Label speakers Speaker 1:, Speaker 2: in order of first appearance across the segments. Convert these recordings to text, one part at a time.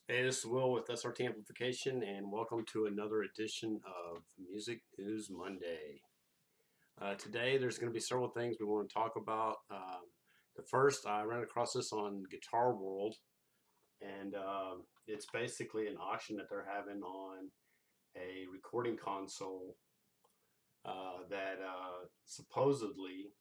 Speaker 1: Hey, this is Will with SRT Amplification, and welcome to another edition of Music News Monday. Today, there's going to be several things we want to talk about. The first, I ran across this on Guitar World, and it's basically an auction that they're having on a recording console that supposedly,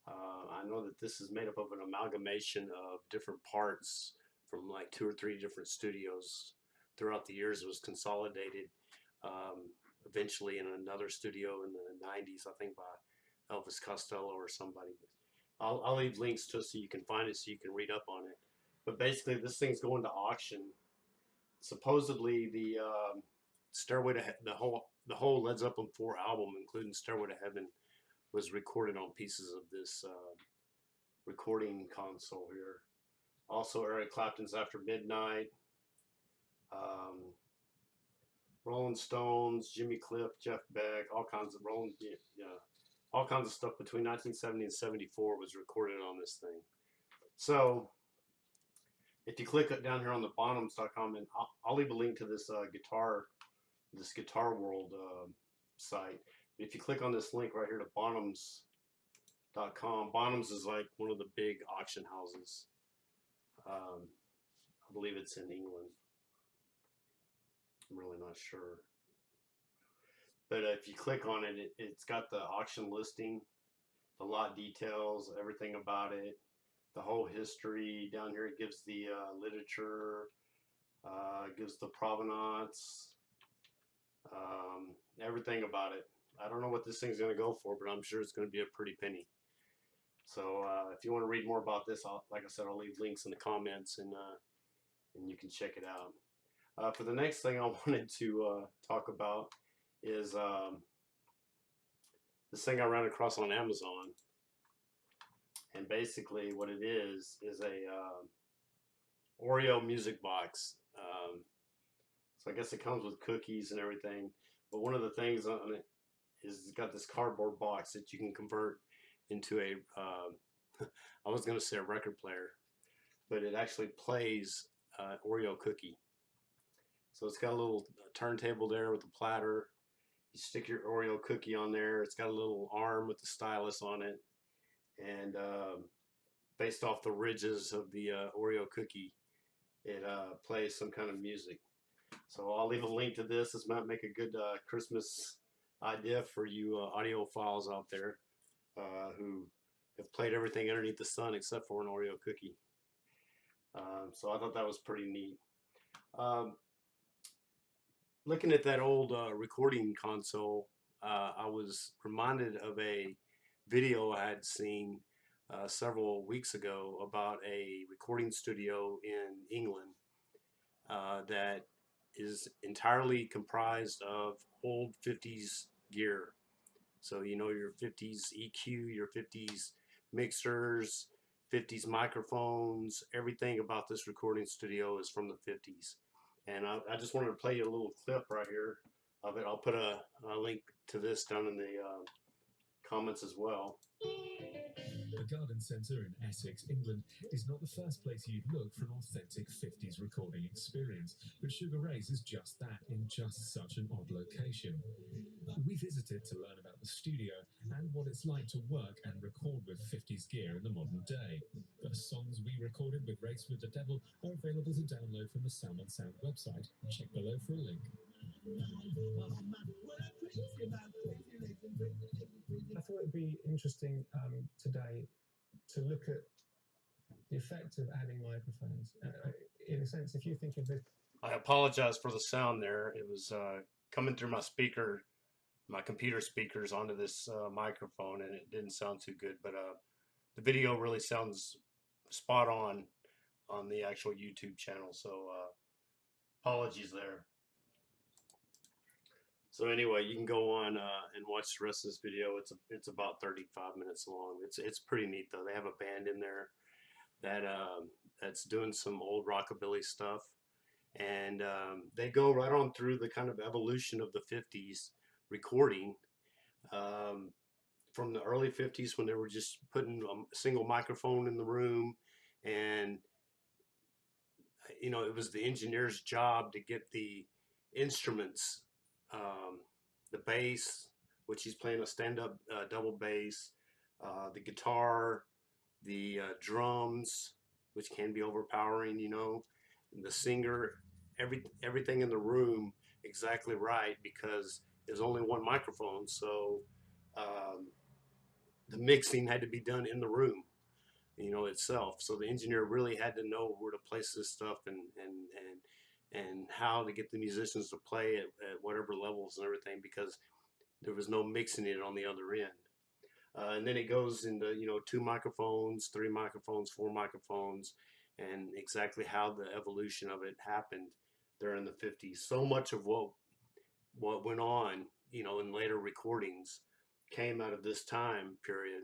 Speaker 1: I know that this is made up of an amalgamation of different parts from like two or three different studios throughout the years. It was consolidated eventually in another studio in the 90s, I think by Elvis Costello or somebody. I'll leave links to it so you can find it so you can read up on it. But basically, this thing's going to auction. Supposedly, the Stairway to the whole Led Zeppelin 4 album, including Stairway to Heaven, was recorded on pieces of this recording console here. Also, Eric Clapton's After Midnight, um, Rolling Stones, Jimmy Cliff, Jeff Beck, all kinds of all kinds of stuff between 1970 and 74 was recorded on this thing. So, if you click down here on the bottoms.com, and I'll leave a link to this Guitar World site. If you click on this link right here to bottoms.com, Bottoms is like one of the big auction houses. I believe it's in England. I'm really not sure. But if you click on it, it's got the auction listing, the lot details, everything about it, the whole history. Down here it gives the literature, gives the provenance, everything about it. I don't know what this thing's going to go for, but I'm sure it's going to be a pretty penny. So if you want to read more about this, like I said, I'll leave links in the comments and you can check it out. For the next thing I wanted to talk about is this thing I ran across on Amazon. And basically what it is a Oreo music box. So I guess it comes with cookies and everything. But one of the things on it is it's got this cardboard box that you can convert into a, I was going to say a record player, but it actually plays Oreo cookie. So it's got a little turntable there with a platter. You stick your Oreo cookie on there. It's got a little arm with the stylus on it. And based off the ridges of the Oreo cookie, it plays some kind of music. So I'll leave a link to this. This might make a good Christmas idea for you audiophiles out there who have played everything underneath the sun except for an Oreo cookie. So I thought that was pretty neat. Um, Looking at that old recording console, I was reminded of a video I had seen several weeks ago about a recording studio in England that is entirely comprised of old 50s gear. So, you know, your 50s EQ, your 50s mixers, 50s microphones, everything about this recording studio is from the 50s. And I just wanted to play you a little clip right here of it. I'll put a link to this down in the comments as well.
Speaker 2: The garden centre in Essex, England, is not the first place you'd look for an authentic 50s recording experience, but Sugar Ray's is just that, in just such an odd location. We visited to learn about the studio and what it's like to work and record with 50s gear in the modern day. The songs we recorded with Race with the Devil are available to download from the Sound on Sound website. Check below for a link.
Speaker 3: I thought it'd be interesting today to look at the effect of adding microphones. In a sense, if you think of this,
Speaker 1: I apologize for the sound there. It was coming through my computer speakers onto this microphone, and it didn't sound too good. But the video really sounds spot on the actual YouTube channel. So apologies there. So anyway, you can go on and watch the rest of this video. It's about 35 minutes long. It's pretty neat though. They have a band in there that that's doing some old rockabilly stuff, and they go right on through the kind of evolution of the 50s recording, from the early 50s when they were just putting a single microphone in the room, and you know, it was the engineer's job to get the instruments, the bass, which he's playing a stand-up double bass, the guitar, the drums, which can be overpowering, you know, and the singer, everything in the room exactly right, because there's only one microphone, so um, the mixing had to be done in the room, you know, itself. So the engineer really had to know where to place this stuff, and how to get the musicians to play at whatever levels and everything, because there was no mixing it on the other end. And then it goes into, you know, 2 microphones, 3 microphones, 4 microphones, and exactly how the evolution of it happened there in the 50s. So much of what went on, you know, in later recordings came out of this time period,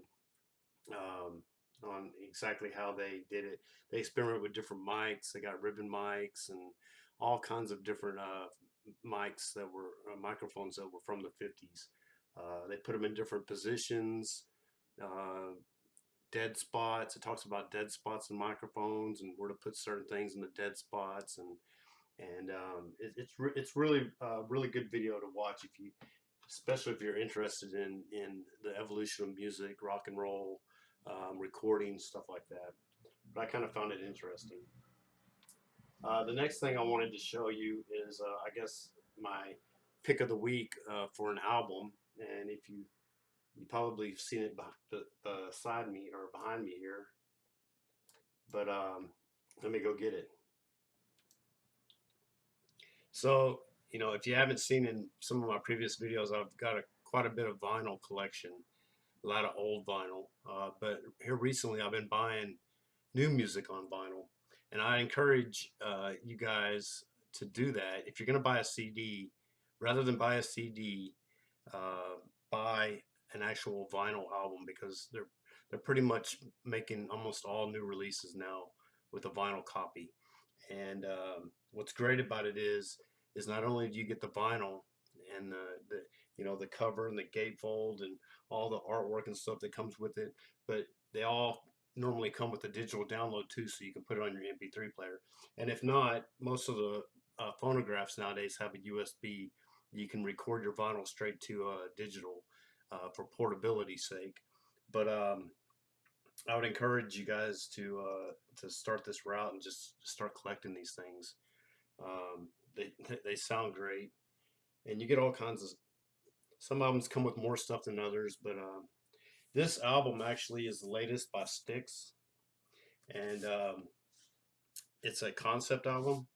Speaker 1: on exactly how they did it. They experimented with different mics. They got ribbon mics and all kinds of different mics that were microphones that were from the 50s. They put them in different positions, uh, dead spots. It talks about dead spots in microphones and where to put certain things in the dead spots, and it's really really good video to watch, if you, especially if you're interested in the evolution of music, rock and roll, recording, stuff like that. But I kind of found it interesting. The next thing I wanted to show you is, I guess, my pick of the week for an album. And if you probably have seen it beside me or behind me here, but let me go get it. So, you know, if you haven't seen in some of my previous videos, I've got quite a bit of vinyl collection, a lot of old vinyl. But here recently, I've been buying new music on vinyl, and I encourage you guys to do that. If you're going to buy a CD, rather than buy a CD, buy an actual vinyl album, because they're pretty much making almost all new releases now with a vinyl copy. And what's great about it is not only do you get the vinyl and the you know, the cover and the gatefold and all the artwork and stuff that comes with it, but they all normally come with a digital download too, so you can put it on your MP3 player. And if not, most of the phonographs nowadays have a USB. You can record your vinyl straight to digital for portability's sake. But I would encourage you guys to start this route and just start collecting these things. They sound great, and you get all kinds of. Some albums come with more stuff than others, but this album actually is the latest by Styx, and it's a concept album,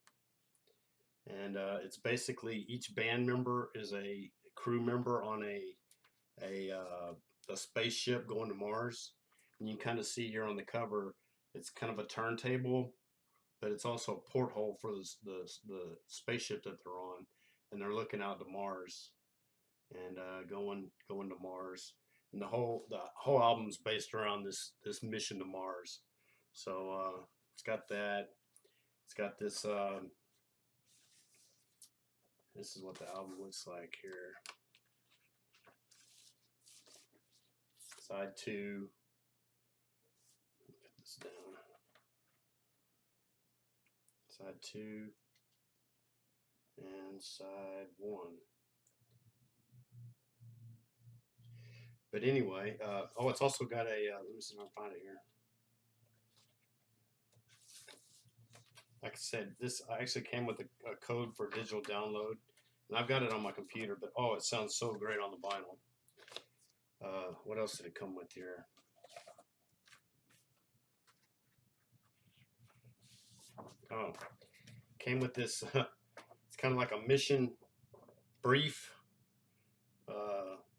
Speaker 1: and it's basically each band member is a crew member on a spaceship going to Mars. And you can kind of see here on the cover, it's kind of a turntable, but it's also a porthole for the spaceship that they're on, and they're looking out to Mars and going to Mars. And the whole album's based around this mission to Mars. So it's got that. It's got this. This is what the album looks like here. Side 2. Put this down. Side 2 and side 1. But anyway, oh, it's also got a. Let me see if I can find it here. Like I said, this actually came with a code for digital download, and I've got it on my computer. But oh, it sounds so great on the vinyl. What else did it come with here? Oh, came with this. It's kind of like a mission brief.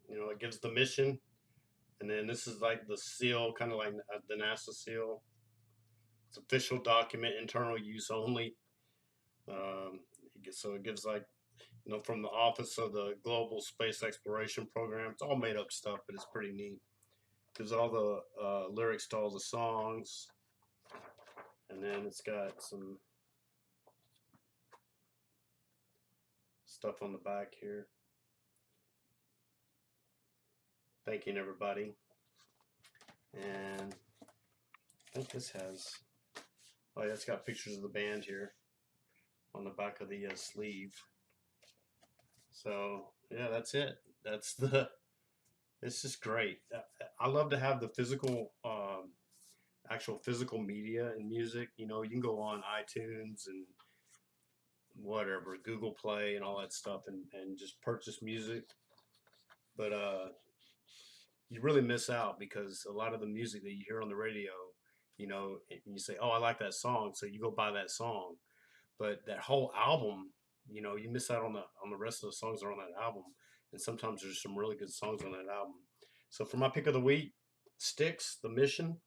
Speaker 1: You know, it gives the mission, and then this is like the seal, kind of like the NASA seal. It's official document, internal use only. So it gives, like, you know, from the Office of the Global Space Exploration Program. It's all made up stuff, but it's pretty neat. Gives all the lyrics to all the songs, and then it's got some stuff on the back here. Thanking everybody. And I think this has, oh yeah, it's got pictures of the band here. on the back of the sleeve. So yeah, that's it. That's the. It's just great. I love to have the physical, actual physical media in music. You know, you can go on iTunes and whatever, Google Play and all that stuff, and just purchase music. But you really miss out because a lot of the music that you hear on the radio, you know, and you say, "Oh, I like that song," so you go buy that song. But that whole album, you know, you miss out on the rest of the songs that are on that album. And sometimes there's some really good songs on that album. So for my pick of the week, Styx, The Mission.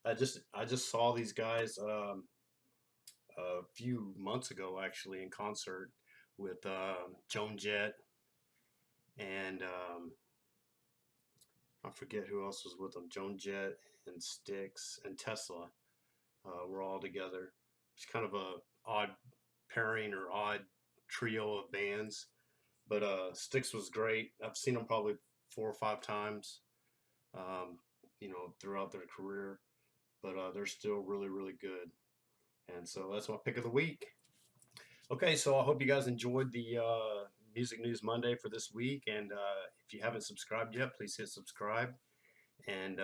Speaker 1: I just saw these guys a few months ago actually in concert with Joan Jett and I forget who else was with them. Joan Jett and Styx and Tesla were all together. It's kind of a odd pairing or odd trio of bands, but Styx was great. I've seen them probably 4 or 5 times, you know, throughout their career, but they're still really, really good. And so that's my pick of the week. Okay, so I hope you guys enjoyed the Music News Monday for this week. And if you haven't subscribed yet, please hit subscribe and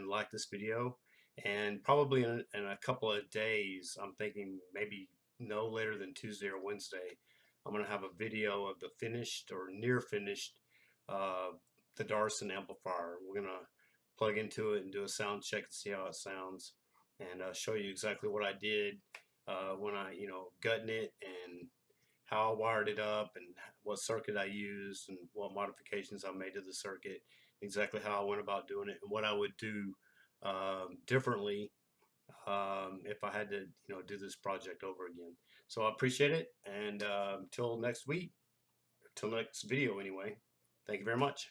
Speaker 1: like this video. And probably in a couple of days, I'm thinking maybe no later than Tuesday or Wednesday, I'm going to have a video of the finished or near finished the Darson amplifier. We're going to plug into it and do a sound check and see how it sounds, and show you exactly what I did when I, you know, gutting it, and how I wired it up, and what circuit I used, and what modifications I made to the circuit, exactly how I went about doing it, and what I would do differently if I had to, you know, do this project over again. So I appreciate it, and until next week, till next video anyway, thank you very much.